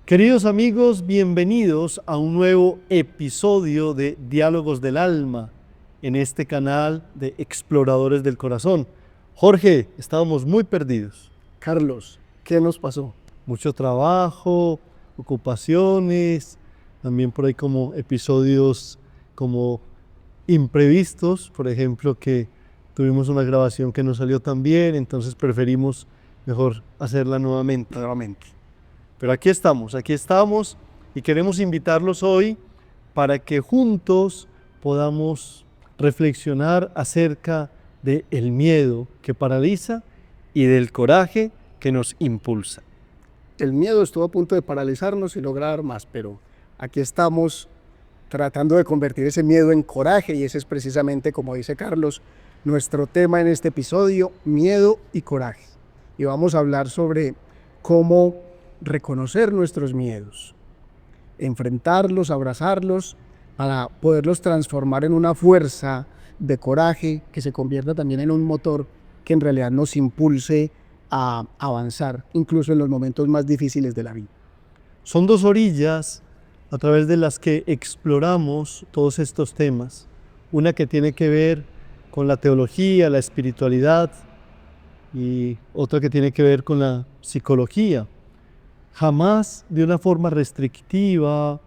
Queridos amigos, bienvenidos a un nuevo episodio de Diálogos del Alma en este canal de Exploradores del Corazón. Jorge, estábamos muy perdidos. Carlos, ¿qué nos pasó? Mucho trabajo, ocupaciones, también por ahí como episodios como imprevistos, por ejemplo, que tuvimos una grabación que no salió tan bien, entonces preferimos mejor hacerla nuevamente. Pero aquí estamos y queremos invitarlos hoy para que juntos podamos reflexionar acerca del miedo que paraliza y del coraje que nos impulsa. El miedo estuvo a punto de paralizarnos y lograr más, pero aquí estamos tratando de convertir ese miedo en coraje y ese es precisamente, como dice Carlos, nuestro tema en este episodio, miedo y coraje. Y vamos a hablar sobre cómo reconocer nuestros miedos, enfrentarlos, abrazarlos, para poderlos transformar en una fuerza de coraje que se convierta también en un motor que en realidad nos impulse a avanzar, incluso en los momentos más difíciles de la vida. Son dos orillas a través de las que exploramos todos estos temas. Una que tiene que ver con la teología, la espiritualidad, y otra que tiene que ver con la psicología. Jamás de una forma restrictiva,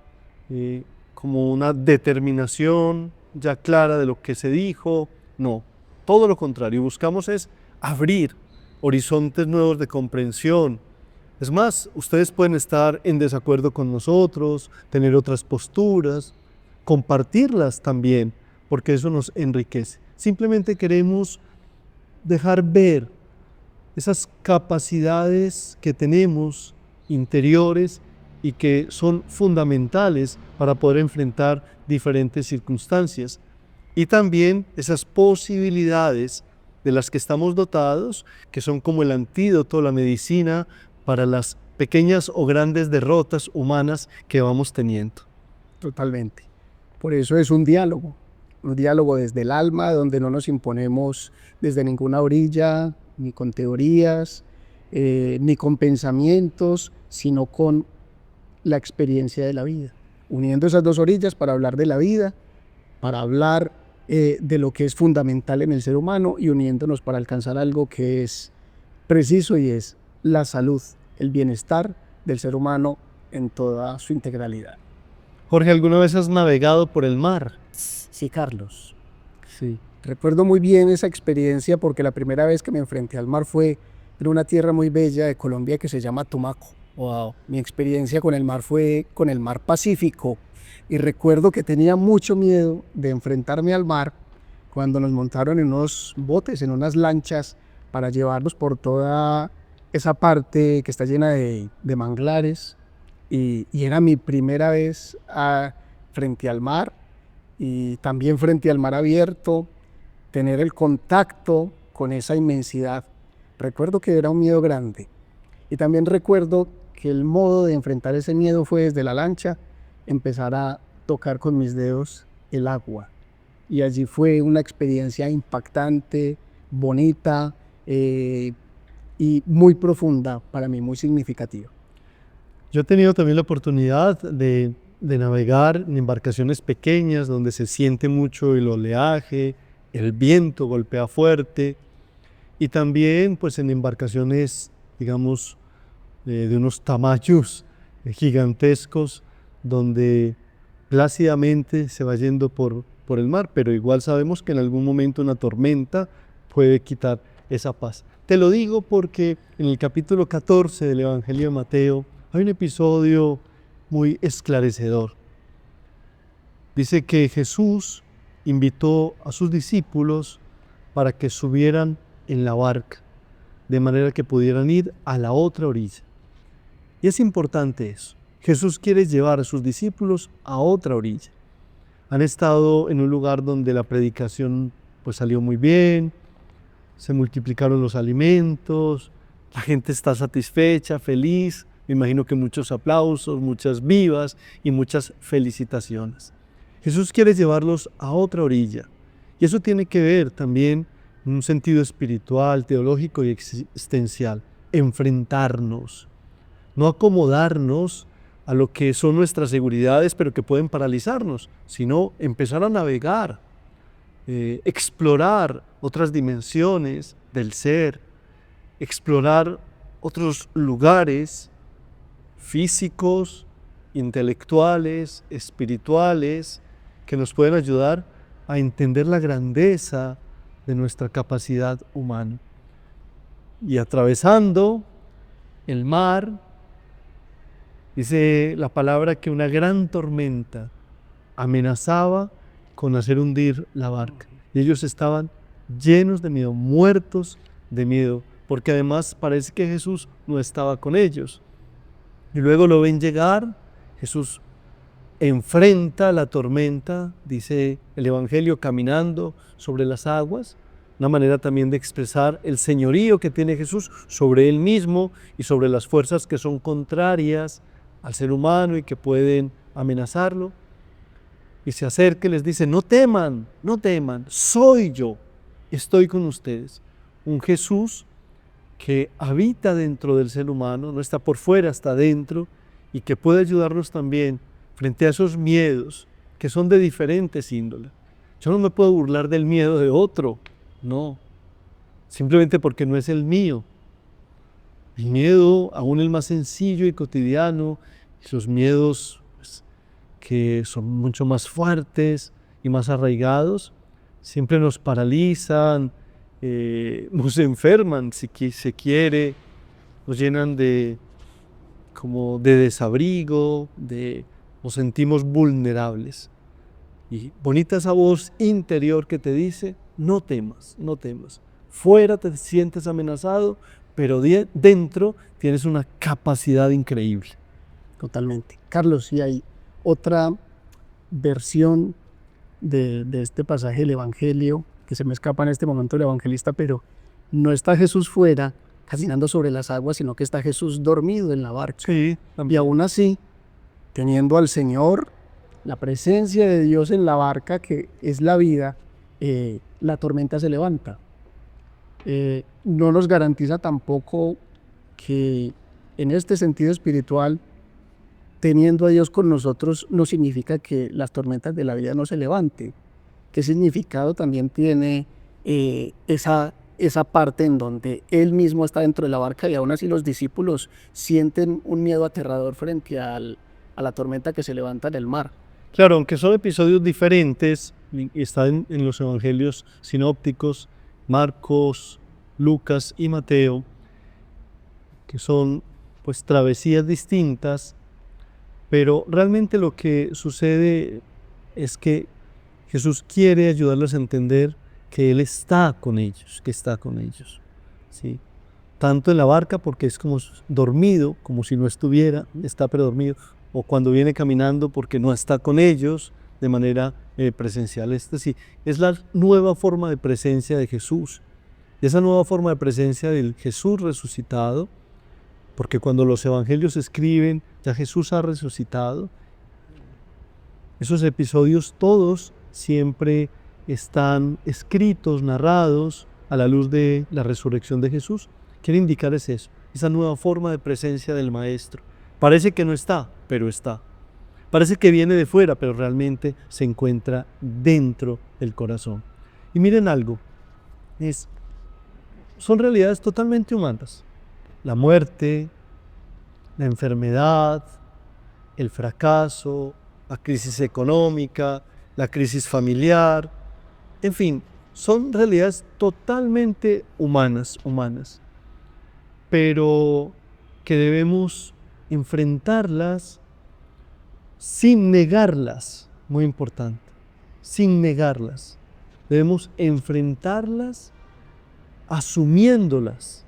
como una determinación ya clara de lo que se dijo. No, todo lo contrario. Buscamos es abrir horizontes nuevos de comprensión. Es más, ustedes pueden estar en desacuerdo con nosotros, tener otras posturas, compartirlas también, porque eso nos enriquece. Simplemente queremos dejar ver esas capacidades que tenemos interiores y que son fundamentales para poder enfrentar diferentes circunstancias. Y también esas posibilidades de las que estamos dotados, que son como el antídoto, la medicina para las pequeñas o grandes derrotas humanas que vamos teniendo. Totalmente. Por eso es un diálogo desde el alma, donde no nos imponemos desde ninguna orilla, ni con teorías, ni con pensamientos, sino con la experiencia de la vida. Uniendo esas dos orillas para hablar de la vida, para hablar de lo que es fundamental en el ser humano y uniéndonos para alcanzar algo que es preciso y es la salud, el bienestar del ser humano en toda su integralidad. Jorge, ¿alguna vez has navegado por el mar? Sí, Carlos. Sí. Recuerdo muy bien esa experiencia porque la primera vez que me enfrenté al mar fue en una tierra muy bella de Colombia que se llama Tumaco. Wow. Mi experiencia con el mar fue con el mar Pacífico y recuerdo que tenía mucho miedo de enfrentarme al mar cuando nos montaron en unos botes, en unas lanchas para llevarnos por toda esa parte que está llena de manglares y era mi primera vez frente al mar y también frente al mar abierto, tener el contacto con esa inmensidad. Recuerdo que era un miedo grande y también recuerdo que el modo de enfrentar ese miedo fue desde la lancha empezar a tocar con mis dedos el agua y allí fue una experiencia impactante, bonita y muy profunda para mí, muy significativa. Yo he tenido también la oportunidad de navegar en embarcaciones pequeñas donde se siente mucho el oleaje, el viento golpea fuerte, y también pues en embarcaciones, digamos, de unos tamaños gigantescos donde plácidamente se va yendo por el mar, pero igual sabemos que en algún momento una tormenta puede quitar esa paz. Te lo digo porque en el capítulo 14 del Evangelio de Mateo hay un episodio muy esclarecedor. Dice que Jesús invitó a sus discípulos para que subieran en la barca, de manera que pudieran ir a la otra orilla. Y es importante eso. Jesús quiere llevar a sus discípulos a otra orilla. Han estado en un lugar donde la predicación pues salió muy bien, se multiplicaron los alimentos, la gente está satisfecha, feliz. Me imagino que muchos aplausos, muchas vivas y muchas felicitaciones. Jesús quiere llevarlos a otra orilla. Y eso tiene que ver también en un sentido espiritual, teológico y existencial. Enfrentarnos, no acomodarnos a lo que son nuestras seguridades, pero que pueden paralizarnos, sino empezar a navegar, explorar otras dimensiones del ser, explorar otros lugares físicos, intelectuales, espirituales, que nos pueden ayudar a entender la grandeza de nuestra capacidad humana. Y atravesando el mar, dice la palabra que una gran tormenta amenazaba con hacer hundir la barca. Y ellos estaban llenos de miedo, muertos de miedo, porque además parece que Jesús no estaba con ellos. Y luego lo ven llegar, Jesús enfrenta la tormenta, dice el Evangelio, caminando sobre las aguas, una manera también de expresar el señorío que tiene Jesús sobre él mismo y sobre las fuerzas que son contrarias al ser humano y que pueden amenazarlo. Y se acerca y les dice, no teman, no teman, soy yo, estoy con ustedes. Un Jesús que habita dentro del ser humano, no está por fuera, está dentro, y que puede ayudarnos también frente a esos miedos que son de diferentes índoles. Yo no me puedo burlar del miedo de otro, no, simplemente porque no es el mío. El miedo, aún el más sencillo y cotidiano, esos miedos pues, que son mucho más fuertes y más arraigados, siempre nos paralizan, nos enferman, si se quiere, nos llenan como de desabrigo, nos sentimos vulnerables. Y bonita esa voz interior que te dice, no temas, no temas. Fuera te sientes amenazado, pero dentro tienes una capacidad increíble. Totalmente. Carlos, si hay otra versión de este pasaje del Evangelio, que se me escapa en este momento el evangelista, pero no está Jesús fuera caminando sobre las aguas, sino que está Jesús dormido en la barca. Sí, y aún así, teniendo al Señor, la presencia de Dios en la barca, que es la vida, la tormenta se levanta. No nos garantiza tampoco que en este sentido espiritual, teniendo a Dios con nosotros, no significa que las tormentas de la vida no se levanten. ¿Qué significado también tiene esa parte en donde Él mismo está dentro de la barca y aún así los discípulos sienten un miedo aterrador frente a la tormenta que se levanta en el mar? Claro, aunque son episodios diferentes, están en los evangelios sinópticos, Marcos, Lucas y Mateo, que son pues travesías distintas, pero realmente lo que sucede es que Jesús quiere ayudarlos a entender que Él está con ellos, que está con ellos, ¿sí? Tanto en la barca porque es como dormido, como si no estuviera, está pero dormido, o cuando viene caminando porque no está con ellos de manera presencial. Es decir, es la nueva forma de presencia de Jesús, y esa nueva forma de presencia del Jesús resucitado, porque cuando los evangelios escriben, ya Jesús ha resucitado. Esos episodios todos siempre están escritos, narrados a la luz de la resurrección de Jesús. Quiere indicar es eso, esa nueva forma de presencia del Maestro. Parece que no está, pero está. Parece que viene de fuera, pero realmente se encuentra dentro del corazón. Y miren algo, son realidades totalmente humanas. La muerte, la enfermedad, el fracaso, la crisis económica, la crisis familiar, en fin, son realidades totalmente humanas, pero que debemos enfrentarlas sin negarlas, muy importante, sin negarlas. Debemos enfrentarlas asumiéndolas,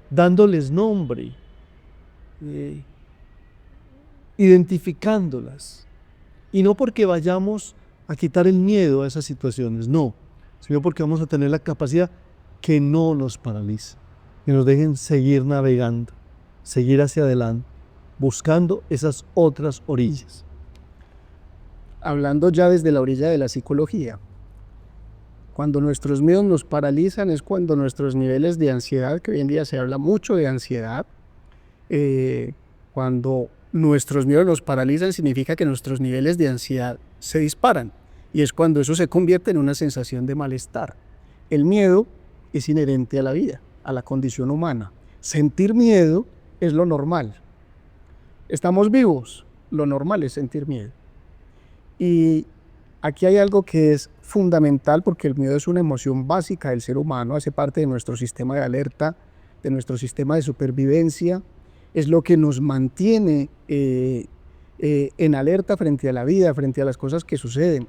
dándoles nombre, identificándolas. Y no porque vayamos a quitar el miedo a esas situaciones, no, sino porque vamos a tener la capacidad que no nos paralice, que nos dejen seguir navegando, seguir hacia adelante, buscando esas otras orillas. Hablando ya desde la orilla de la psicología, cuando nuestros miedos nos paralizan es cuando nuestros niveles de ansiedad, que hoy en día se habla mucho de ansiedad, cuando nuestros miedos nos paralizan, significa que nuestros niveles de ansiedad se disparan. Y es cuando eso se convierte en una sensación de malestar. El miedo es inherente a la vida, a la condición humana. Sentir miedo es lo normal. Estamos vivos, lo normal es sentir miedo. Y aquí hay algo que es fundamental, porque el miedo es una emoción básica del ser humano, hace parte de nuestro sistema de alerta, de nuestro sistema de supervivencia, es lo que nos mantiene en alerta frente a la vida, frente a las cosas que suceden.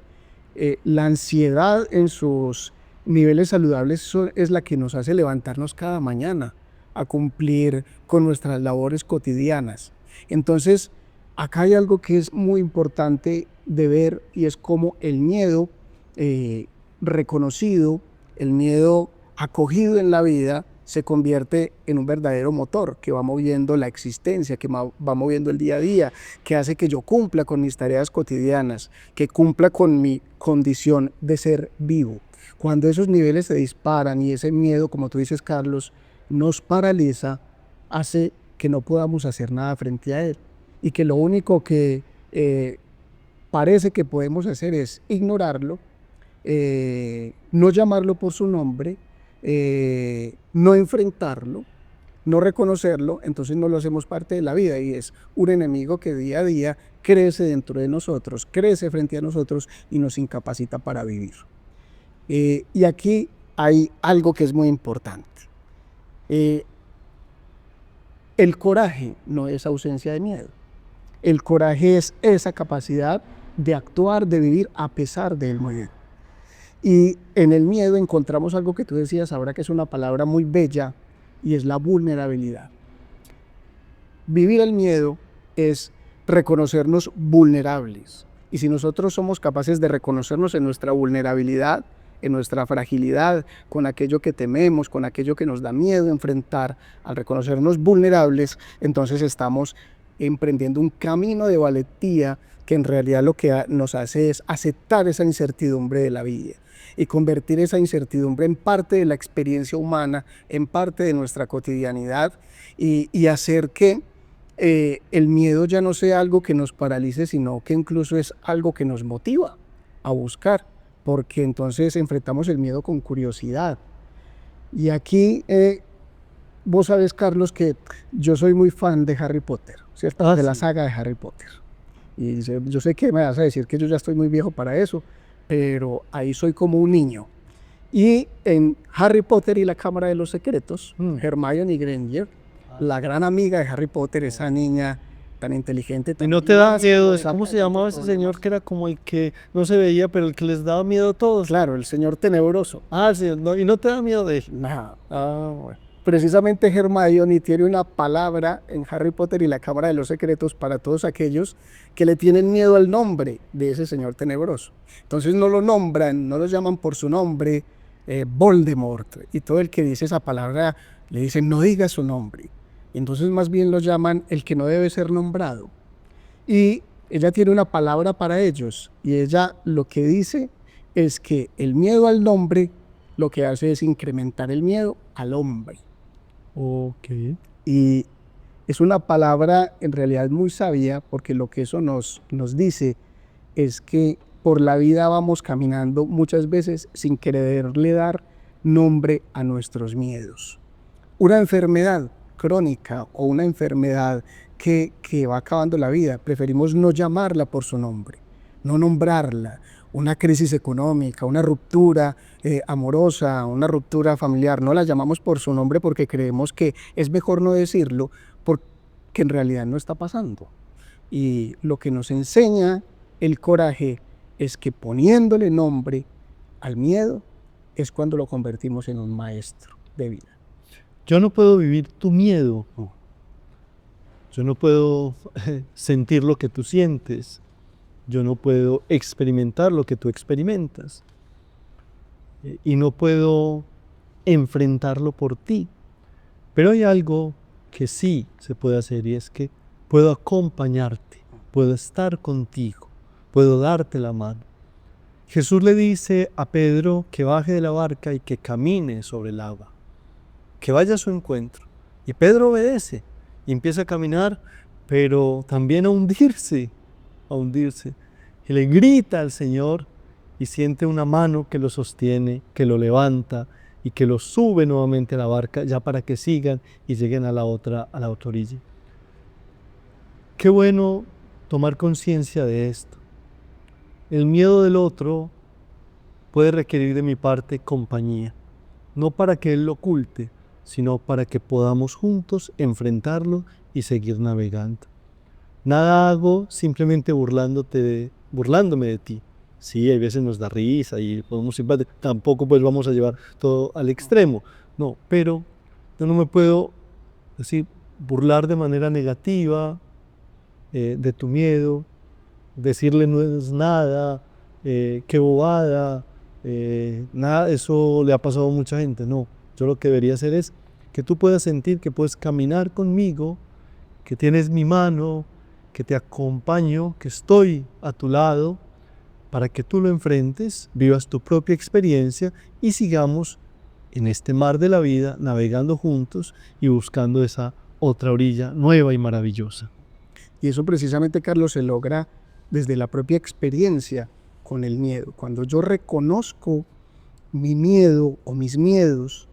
La ansiedad en sus niveles saludables es la que nos hace levantarnos cada mañana a cumplir con nuestras labores cotidianas. Entonces, acá hay algo que es muy importante de ver, y es cómo el miedo reconocido, el miedo acogido en la vida, se convierte en un verdadero motor que va moviendo la existencia, que va moviendo el día a día, que hace que yo cumpla con mis tareas cotidianas, que cumpla con mi condición de ser vivo. Cuando esos niveles se disparan y ese miedo, como tú dices, Carlos, nos paraliza, hace que no podamos hacer nada frente a él, y que lo único que parece que podemos hacer es ignorarlo, no llamarlo por su nombre, no enfrentarlo, no reconocerlo. Entonces no lo hacemos parte de la vida, y es un enemigo que día a día crece dentro de nosotros, crece frente a nosotros y nos incapacita para vivir. Y aquí hay algo que es muy importante. El coraje no es ausencia de miedo. El coraje es esa capacidad de actuar, de vivir a pesar del miedo. Y en el miedo encontramos algo que tú decías ahora, que es una palabra muy bella, y es la vulnerabilidad. Vivir el miedo es reconocernos vulnerables. Y si nosotros somos capaces de reconocernos en nuestra vulnerabilidad, en nuestra fragilidad, con aquello que tememos, con aquello que nos da miedo enfrentar, al reconocernos vulnerables, entonces estamos emprendiendo un camino de valentía que en realidad lo que nos hace es aceptar esa incertidumbre de la vida y convertir esa incertidumbre en parte de la experiencia humana, en parte de nuestra cotidianidad, y hacer que el miedo ya no sea algo que nos paralice, sino que incluso es algo que nos motiva a buscar, porque entonces enfrentamos el miedo con curiosidad. Y aquí vos sabes, Carlos, que yo soy muy fan de Harry Potter, ¿cierto? De la saga de Harry Potter. Y yo sé que me vas a decir que yo ya estoy muy viejo para eso, pero ahí soy como un niño. Y en Harry Potter y la Cámara de los Secretos, Hermione Granger, la gran amiga de Harry Potter, esa niña tan inteligente. ¿Y no te da miedo? ¿Cómo se llamaba ese señor que era como el que no se veía, pero el que les daba miedo a todos? Claro, el señor tenebroso. Ah, sí, no, ¿y no te da miedo de él? Nada. Bueno. Precisamente Hermione tiene una palabra en Harry Potter y la Cámara de los Secretos para todos aquellos que le tienen miedo al nombre de ese señor tenebroso. Entonces no lo nombran, no lo llaman por su nombre, Voldemort, y todo el que dice esa palabra le dicen no diga su nombre. Y entonces más bien lo llaman el que no debe ser nombrado. Y ella tiene una palabra para ellos, y ella lo que dice es que el miedo al nombre lo que hace es incrementar el miedo al hombre. Ok. Y es una palabra en realidad muy sabia, porque lo que eso nos dice es que por la vida vamos caminando muchas veces sin quererle dar nombre a nuestros miedos. Una enfermedad crónica o una enfermedad que va acabando la vida, preferimos no llamarla por su nombre, no nombrarla. Una crisis económica, una ruptura amorosa, una ruptura familiar, no la llamamos por su nombre porque creemos que es mejor no decirlo, porque en realidad no está pasando. Y lo que nos enseña el coraje es que poniéndole nombre al miedo es cuando lo convertimos en un maestro de vida. Yo no puedo vivir tu miedo. Yo no puedo sentir lo que tú sientes. Yo no puedo experimentar lo que tú experimentas. Y no puedo enfrentarlo por ti. Pero hay algo que sí se puede hacer, y es que puedo acompañarte, puedo estar contigo, puedo darte la mano. Jesús le dice a Pedro que baje de la barca y que camine sobre el agua, que vaya a su encuentro. Y Pedro obedece y empieza a caminar, pero también a hundirse, a hundirse. Y le grita al Señor y siente una mano que lo sostiene, que lo levanta y que lo sube nuevamente a la barca ya para que sigan y lleguen a la otra orilla. Qué bueno tomar conciencia de esto. El miedo del otro puede requerir de mi parte compañía, no para que él lo oculte, sino para que podamos juntos enfrentarlo y seguir navegando. Nada hago simplemente burlándome de ti. Sí, hay veces nos da risa y podemos simpatizar. Tampoco pues vamos a llevar todo al extremo. No, pero yo no me puedo decir, burlar de manera negativa de tu miedo, decirle no es nada, qué bobada, nada, eso le ha pasado a mucha gente. No, yo lo que debería hacer es que tú puedas sentir que puedes caminar conmigo, que tienes mi mano, que te acompaño, que estoy a tu lado, para que tú lo enfrentes, vivas tu propia experiencia y sigamos en este mar de la vida, navegando juntos y buscando esa otra orilla nueva y maravillosa. Y eso precisamente, Carlos, se logra desde la propia experiencia con el miedo. Cuando yo reconozco mi miedo o mis miedos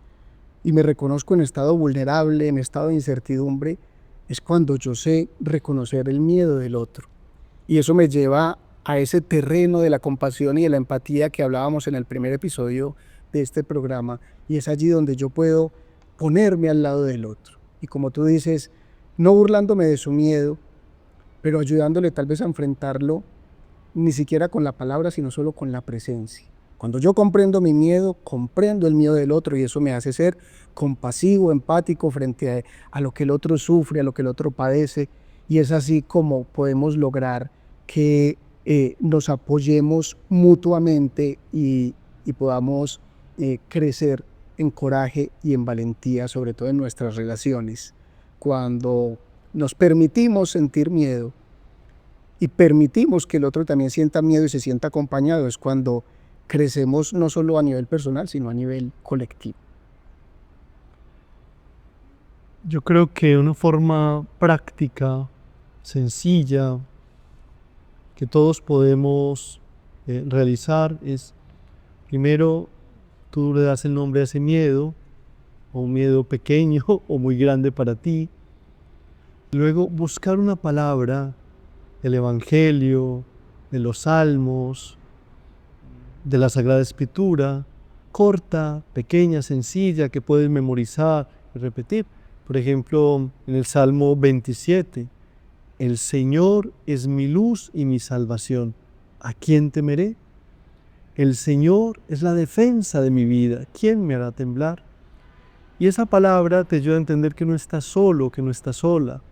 y me reconozco en estado vulnerable, en estado de incertidumbre, es cuando yo sé reconocer el miedo del otro. Y eso me lleva a ese terreno de la compasión y de la empatía que hablábamos en el primer episodio de este programa. Y es allí donde yo puedo ponerme al lado del otro. Y como tú dices, no burlándome de su miedo, pero ayudándole tal vez a enfrentarlo, ni siquiera con la palabra, sino solo con la presencia. Cuando yo comprendo mi miedo, comprendo el miedo del otro y eso me hace ser compasivo, empático frente a lo que el otro sufre, a lo que el otro padece. Y es así como podemos lograr que nos apoyemos mutuamente y podamos crecer en coraje y en valentía, sobre todo en nuestras relaciones. Cuando nos permitimos sentir miedo y permitimos que el otro también sienta miedo y se sienta acompañado, es cuando crecemos no solo a nivel personal, sino a nivel colectivo. Yo creo que una forma práctica, sencilla, que todos podemos realizar es, primero, tú le das el nombre a ese miedo, o un miedo pequeño o muy grande para ti. Luego, buscar una palabra del Evangelio, de los Salmos, de la Sagrada Escritura, corta, pequeña, sencilla, que puedes memorizar y repetir. Por ejemplo, en el Salmo 27, el Señor es mi luz y mi salvación. ¿A quién temeré? El Señor es la defensa de mi vida. ¿Quién me hará temblar? Y esa palabra te ayuda a entender que no estás solo, que no estás sola,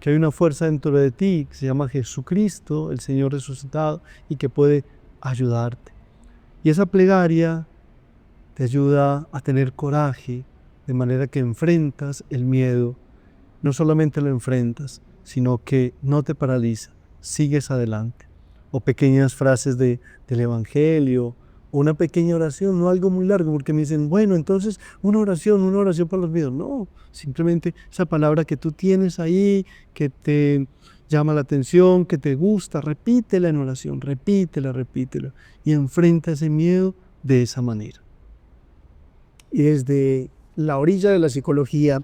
que hay una fuerza dentro de ti que se llama Jesucristo, el Señor resucitado, y que puede ayudarte. Y esa plegaria te ayuda a tener coraje, de manera que enfrentas el miedo. No solamente lo enfrentas, sino que no te paraliza, sigues adelante. O pequeñas frases del Evangelio, o una pequeña oración, no algo muy largo, porque me dicen, bueno, entonces una oración para los miedos. No, simplemente esa palabra que tú tienes ahí, que te llama la atención, que te gusta, repítela en oración, repítela, y enfrenta ese miedo de esa manera. Y desde la orilla de la psicología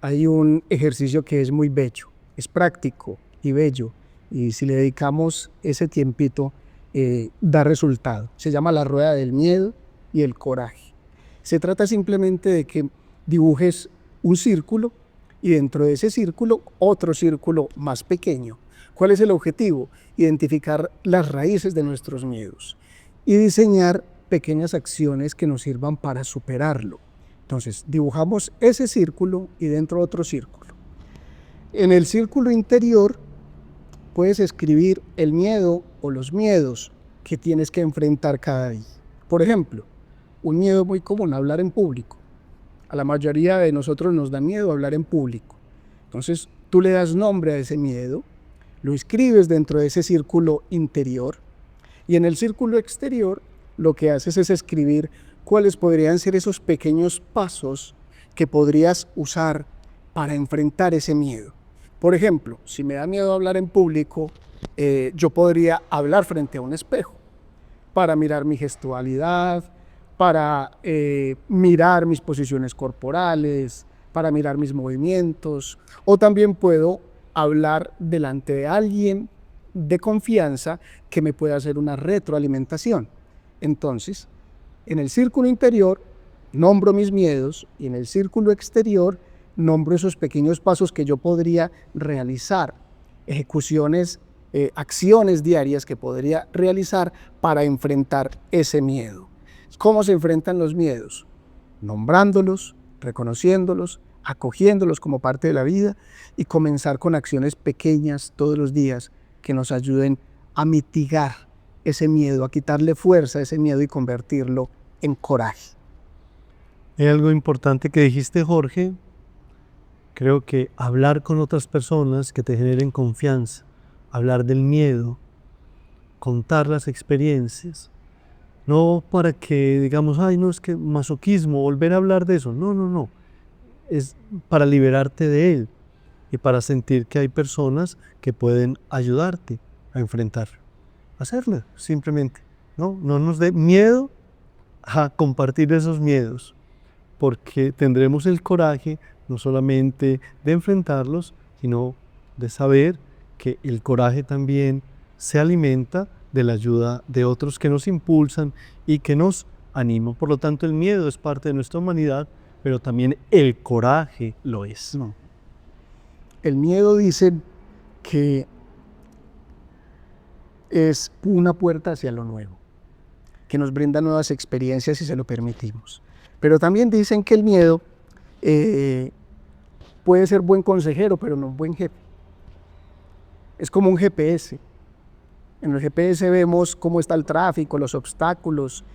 hay un ejercicio que es muy bello, es práctico y bello, y si le dedicamos ese tiempito, da resultado. Se llama la rueda del miedo y el coraje. Se trata simplemente de que dibujes un círculo y dentro de ese círculo otro círculo más pequeño. ¿Cuál es el objetivo? Identificar las raíces de nuestros miedos y diseñar pequeñas acciones que nos sirvan para superarlo. Entonces, dibujamos ese círculo y dentro otro círculo. En el círculo interior puedes escribir el miedo o los miedos que tienes que enfrentar cada día. Por ejemplo, un miedo muy común, hablar en público. A la mayoría de nosotros nos da miedo hablar en público. Entonces, tú le das nombre a ese miedo, lo escribes dentro de ese círculo interior y en el círculo exterior lo que haces es escribir cuáles podrían ser esos pequeños pasos que podrías usar para enfrentar ese miedo. Por ejemplo, si me da miedo hablar en público, yo podría hablar frente a un espejo para mirar mi gestualidad, para mirar mis posiciones corporales, para mirar mis movimientos, o también puedo hablar delante de alguien de confianza que me pueda hacer una retroalimentación. Entonces, en el círculo interior nombro mis miedos y en el círculo exterior nombro esos pequeños pasos que yo podría realizar, ejecuciones, acciones diarias que podría realizar para enfrentar ese miedo. ¿Cómo se enfrentan los miedos? Nombrándolos, reconociéndolos, acogiéndolos como parte de la vida y comenzar con acciones pequeñas todos los días que nos ayuden a mitigar ese miedo, a quitarle fuerza a ese miedo y convertirlo en coraje. Hay algo importante que dijiste, Jorge. Creo que hablar con otras personas que te generen confianza, hablar del miedo, contar las experiencias, no para que digamos, ay, no, es que masoquismo, volver a hablar de eso. No, no, no. Es para liberarte de él y para sentir que hay personas que pueden ayudarte a enfrentar, hacerlo simplemente. No nos dé miedo a compartir esos miedos, porque tendremos el coraje no solamente de enfrentarlos, sino de saber que el coraje también se alimenta de la ayuda de otros que nos impulsan y que nos animan. Por lo tanto, el miedo es parte de nuestra humanidad, pero también el coraje lo es. No. El miedo dicen que es una puerta hacia lo nuevo, que nos brinda nuevas experiencias si se lo permitimos. Pero también dicen que el miedo puede ser buen consejero, pero no un buen jefe. Es como un GPS. En el GPS vemos cómo está el tráfico, los obstáculos,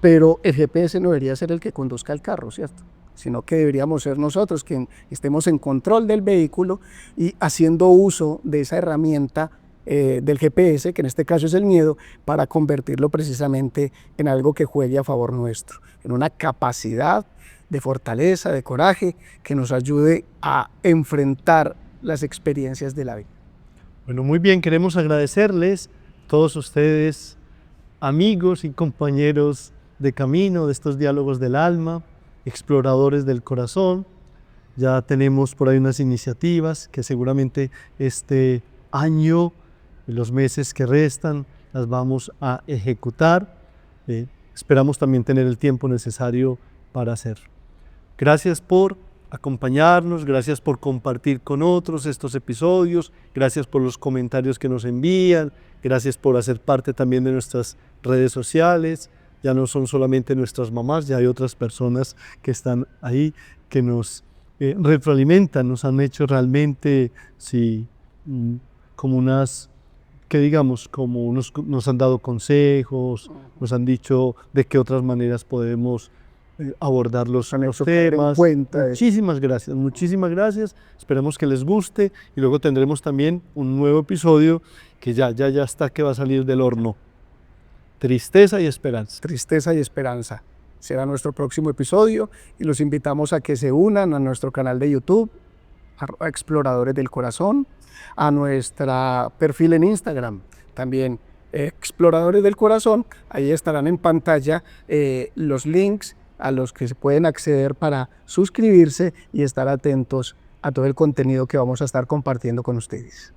pero el GPS no debería ser el que conduzca el carro, ¿cierto? Sino que deberíamos ser nosotros quien estemos en control del vehículo y haciendo uso de esa herramienta del GPS, que en este caso es el miedo, para convertirlo precisamente en algo que juegue a favor nuestro, en una capacidad de fortaleza, de coraje, que nos ayude a enfrentar las experiencias de la vida. Bueno, muy bien, queremos agradecerles a todos ustedes, amigos y compañeros de camino de estos diálogos del alma, exploradores del corazón. Ya tenemos por ahí unas iniciativas que seguramente este año, en los meses que restan, las vamos a ejecutar. Esperamos también tener el tiempo necesario para hacerlo. Gracias por acompañarnos, gracias por compartir con otros estos episodios, gracias por los comentarios que nos envían, gracias por hacer parte también de nuestras redes sociales. Ya no son solamente nuestras mamás, ya hay otras personas que están ahí, que nos retroalimentan, nos han hecho realmente, sí, como unas, que digamos, como nos han dado consejos, nos han dicho de qué otras maneras podemos abordar los temas. Muchísimas gracias, esperemos que les guste y luego tendremos también un nuevo episodio que ya está, que va a salir del horno. Tristeza y esperanza. Tristeza y esperanza. Será nuestro próximo episodio y los invitamos a que se unan a nuestro canal de YouTube, Exploradores del Corazón, a nuestro perfil en Instagram, también Exploradores del Corazón. Ahí estarán en pantalla los links a los que se pueden acceder para suscribirse y estar atentos a todo el contenido que vamos a estar compartiendo con ustedes.